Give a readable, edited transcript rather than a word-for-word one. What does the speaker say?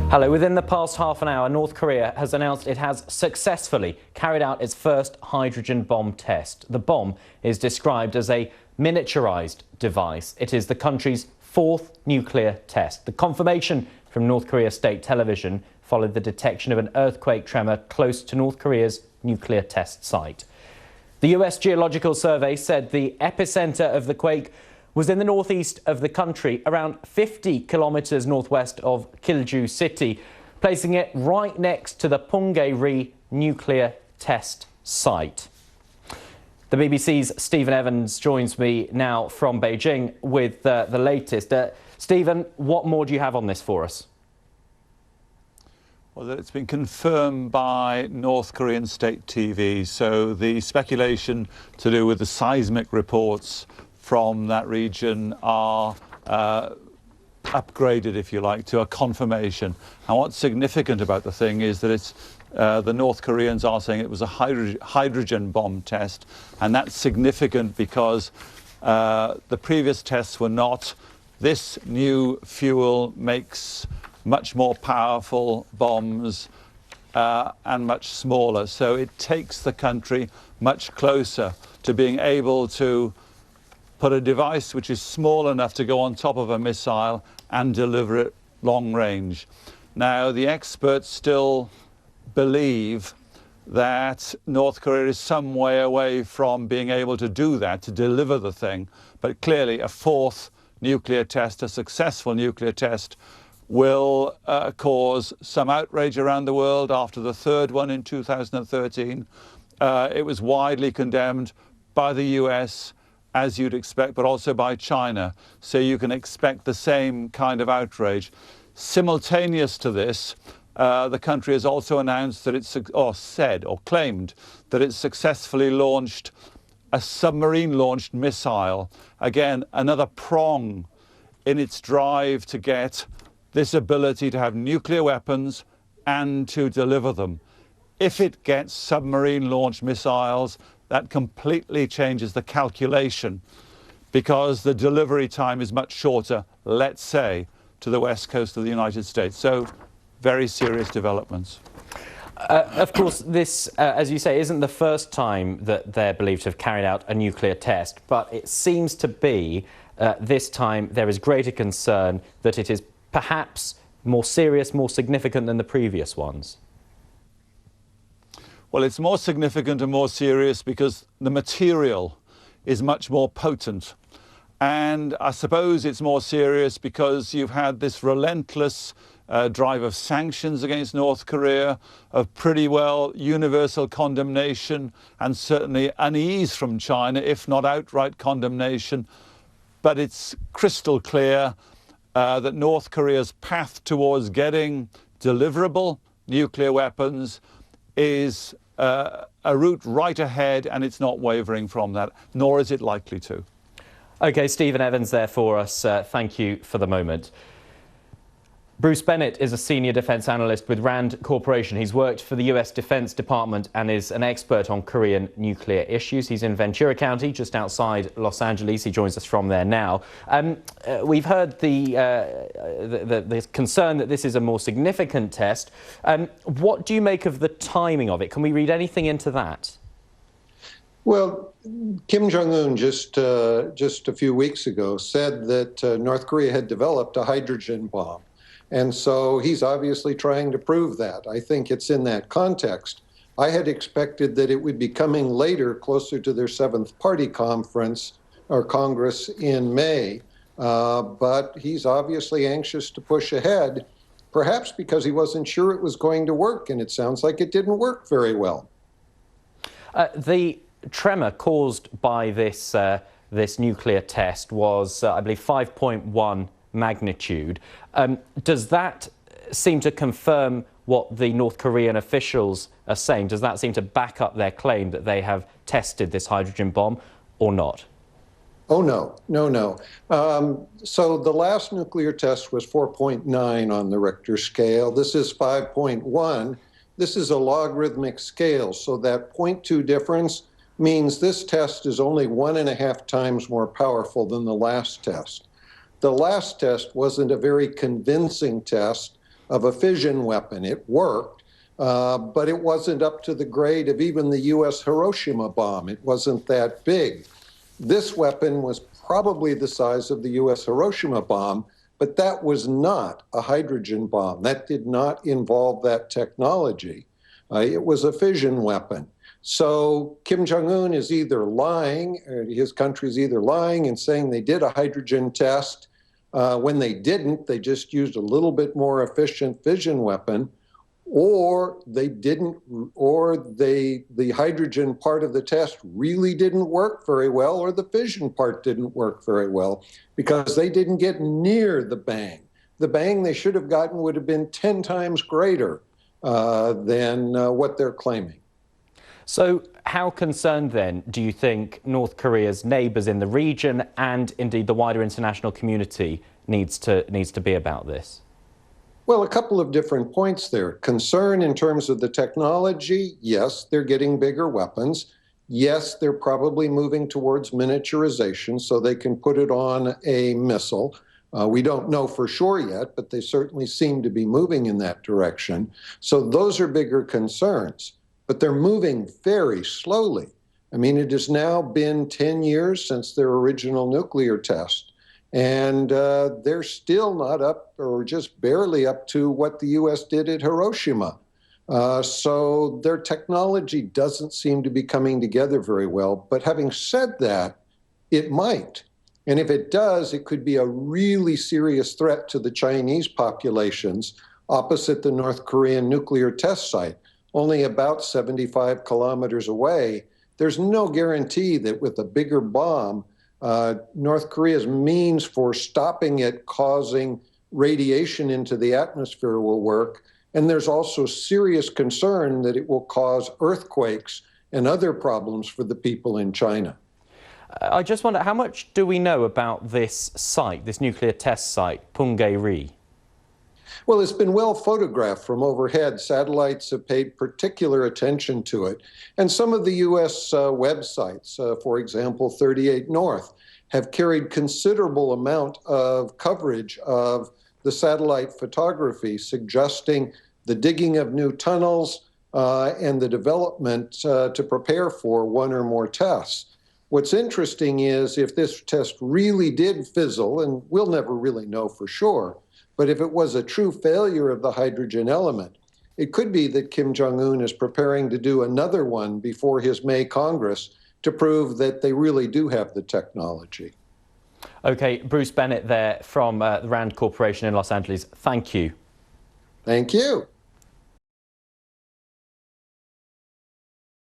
Hello. Within the past half an hour, North Korea has announced it has successfully carried out its first hydrogen bomb test. The bomb is described as a miniaturized device. It is the country's fourth nuclear test. The confirmation from North Korea state television followed the detection of an earthquake tremor close to North Korea's nuclear test site. The US Geological Survey said the epicenter of the quake was in the northeast of the country, around 50 kilometers northwest of Kilju City, placing it right next to the Punggye-ri nuclear test site. The BBC's Stephen Evans joins me now from Beijing with the latest. Stephen, what more do you have on this for us? Well, it's been confirmed by North Korean state TV. So the speculation to do with the seismic reports from that region are upgraded, if you like, to a confirmation. And what's significant about the thing is that it's the North Koreans are saying it was a hydrogen bomb test, and that's significant because the previous tests were not. This new fuel makes much more powerful bombs and much smaller, so it takes the country much closer to being able to put a device which is small enough to go on top of a missile and deliver it long range. Now, the experts still believe that North Korea is some way away from being able to do that, to deliver the thing. But clearly, a fourth nuclear test, a successful nuclear test, will cause some outrage around the world after the third one in 2013. It was widely condemned by the US, as you'd expect, but also by China. So you can expect the same kind of outrage. Simultaneous to this, the country has also announced that it's, or said, or claimed that it's successfully launched a submarine-launched missile. Again, another prong in its drive to get this ability to have nuclear weapons and to deliver them. If it gets submarine-launched missiles, that completely changes the calculation, because the delivery time is much shorter, let's say, to the west coast of the United States. So, very serious developments. Of course, this, as you say, isn't the first time that they're believed to have carried out a nuclear test, but it seems to be this time there is greater concern that it is perhaps more serious, more significant than the previous ones. Well, it's more significant and more serious because the material is much more potent. And I suppose it's more serious because you've had this relentless drive of sanctions against North Korea, of pretty well universal condemnation and certainly unease from China, if not outright condemnation. But it's crystal clear that North Korea's path towards getting deliverable nuclear weapons is a route right ahead, and it's not wavering from that, nor is it likely to. OK, Stephen Evans there for us. Thank you for the moment. Bruce Bennett is a senior defence analyst with RAND Corporation. He's worked for the US Defence Department and is an expert on Korean nuclear issues. He's in Ventura County, just outside Los Angeles. He joins us from there now. We've heard the concern that this is a more significant test. What do you make of the timing of it? Can we read anything into that? Well, Kim Jong-un just a few weeks ago said that North Korea had developed a hydrogen bomb. And so he's obviously trying to prove that. I think it's in that context. I had expected that it would be coming later, closer to their seventh party conference or Congress in May. But he's obviously anxious to push ahead, perhaps because he wasn't sure it was going to work. And it sounds like it didn't work very well. The tremor caused by this nuclear test was, I believe, 5.1 magnitude. Does that seem to confirm what the North Korean officials are saying? Does that seem to back up their claim that they have tested this hydrogen bomb or not? Oh, no. So the last nuclear test was 4.9 on the Richter scale. This is 5.1. This is a logarithmic scale, so that 0.2 difference means this test is only 1.5 times more powerful than the last test. The last test wasn't a very convincing test of a fission weapon. It worked, but it wasn't up to the grade of even the U.S. Hiroshima bomb. It wasn't that big. This weapon was probably the size of the U.S. Hiroshima bomb, but that was not a hydrogen bomb. That did not involve that technology. It was a fission weapon. So Kim Jong-un is either lying, or his country's either lying and saying they did a hydrogen test. When they didn't, they just used a little bit more efficient fission weapon, or they didn't, or the hydrogen part of the test really didn't work very well, or the fission part didn't work very well, because they didn't get near the bang. The bang they should have gotten would have been 10 times greater than what they're claiming. So how concerned then do you think North Korea's neighbours in the region and indeed the wider international community needs to be about this? Well, a couple of different points there. Concern in terms of the technology, yes, they're getting bigger weapons. Yes, they're probably moving towards miniaturization so they can put it on a missile. We don't know for sure yet, but they certainly seem to be moving in that direction. So those are bigger concerns, but they're moving very slowly. I mean, it has now been 10 years since their original nuclear test. And they're still not up, or just barely up to what the U.S. did at Hiroshima. So their technology doesn't seem to be coming together very well. But having said that, it might. And if it does, it could be a really serious threat to the Chinese populations opposite the North Korean nuclear test site, only about 75 kilometers away. There's no guarantee that with a bigger bomb, North Korea's means for stopping it causing radiation into the atmosphere will work. And there's also serious concern that it will cause earthquakes and other problems for the people in China. I just wonder, how much do we know about this site, this nuclear test site, Punggye-ri? Well, it's been well photographed from overhead. Satellites have paid particular attention to it. And some of the U.S. websites, for example, 38 North, have carried considerable amount of coverage of the satellite photography, suggesting the digging of new tunnels and the development to prepare for one or more tests. What's interesting is if this test really did fizzle, and we'll never really know for sure, but if it was a true failure of the hydrogen element, it could be that Kim Jong-un is preparing to do another one before his May Congress to prove that they really do have the technology. OK, Bruce Bennett there from the RAND Corporation in Los Angeles. Thank you. Thank you.